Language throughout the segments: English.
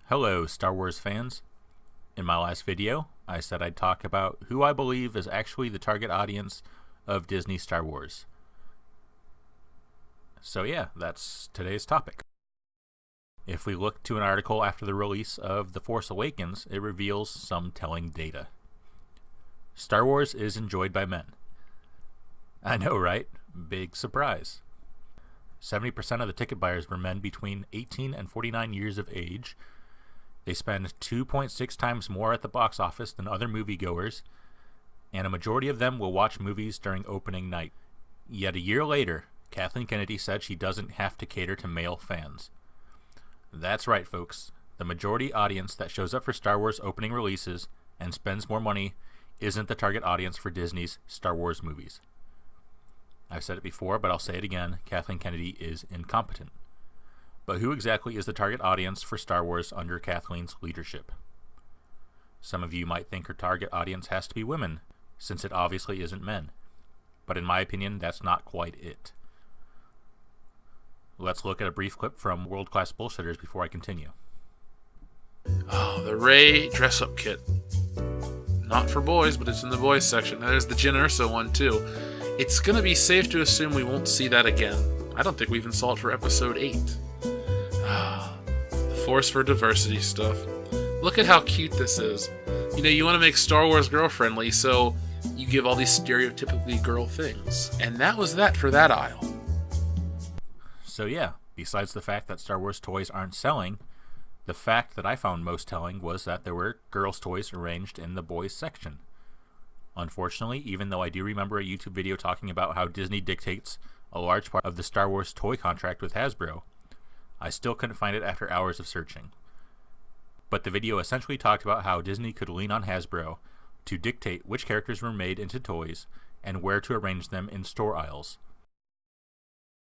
Hello, Star Wars fans. In my last video, I said I'd talk about who I believe is actually the target audience of Disney Star Wars. So yeah, that's today's topic. If we look to an article after the release of The Force Awakens, it reveals some telling data. Star Wars is enjoyed by men. I know, right? Big surprise. 70% of the ticket buyers were men between 18 and 49 years of age. They spend 2.6 times more at the box office than other moviegoers, and a majority of them will watch movies during opening night. Yet a year later, Kathleen Kennedy said she doesn't have to cater to male fans. That's right, folks. The majority audience that shows up for Star Wars opening releases and spends more money isn't the target audience for Disney's Star Wars movies. I've said it before, but I'll say it again, Kathleen Kennedy is incompetent. But who exactly is the target audience for Star Wars under Kathleen's leadership? Some of you might think her target audience has to be women, since it obviously isn't men. But in my opinion, that's not quite it. Let's look at a brief clip from World Class Bullshitters before I continue. Oh, the Rey dress-up kit. Not for boys, but it's in the boys section. There's the Jyn Erso one, too. It's gonna be safe to assume we won't see that again. I don't think we even saw it for Episode 8. The Force for Diversity stuff. Look at how cute this is. You know, you want to make Star Wars girl-friendly, so you give all these stereotypically girl things. And that was that for that aisle. So yeah, besides the fact that Star Wars toys aren't selling, the fact that I found most telling was that there were girls' toys arranged in the boys' section. Unfortunately, even though I do remember a YouTube video talking about how Disney dictates a large part of the Star Wars toy contract with Hasbro, I still couldn't find it after hours of searching. But the video essentially talked about how Disney could lean on Hasbro to dictate which characters were made into toys and where to arrange them in store aisles.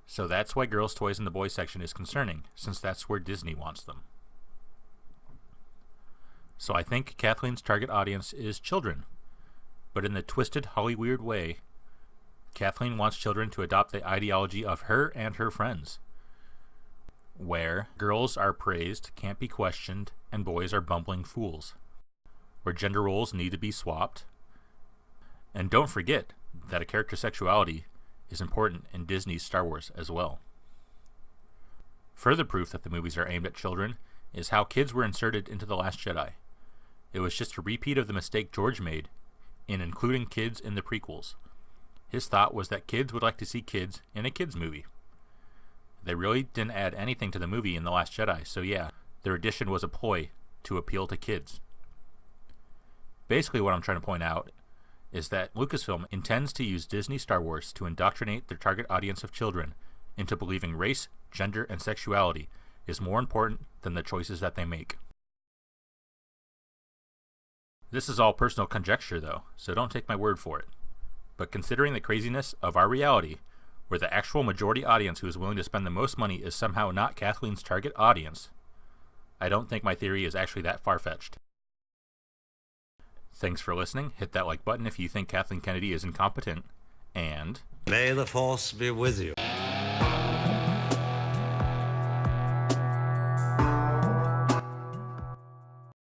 So that's why girls' toys in the boys section is concerning, since that's where Disney wants them. So I think Kathleen's target audience is children, but in the twisted Hollyweird way, Kathleen wants children to adopt the ideology of her and her friends, where girls are praised, can't be questioned, and boys are bumbling fools, where gender roles need to be swapped. And don't forget that a character's sexuality is important in Disney's Star Wars as well. Further proof that the movies are aimed at children is how kids were inserted into The Last Jedi. It was just a repeat of the mistake George made in including kids in the prequels. His thought was that kids would like to see kids in a kids movie. They really didn't add anything to the movie in The Last Jedi, so yeah, their addition was a ploy to appeal to kids. Basically what I'm trying to point out is that Lucasfilm intends to use Disney Star Wars to indoctrinate their target audience of children into believing race, gender, and sexuality is more important than the choices that they make. This is all personal conjecture though, so don't take my word for it. But considering the craziness of our reality, where the actual majority audience who is willing to spend the most money is somehow not Kathleen's target audience, I don't think my theory is actually that far-fetched. Thanks for listening. Hit that like button if you think Kathleen Kennedy is incompetent, and may the Force be with you.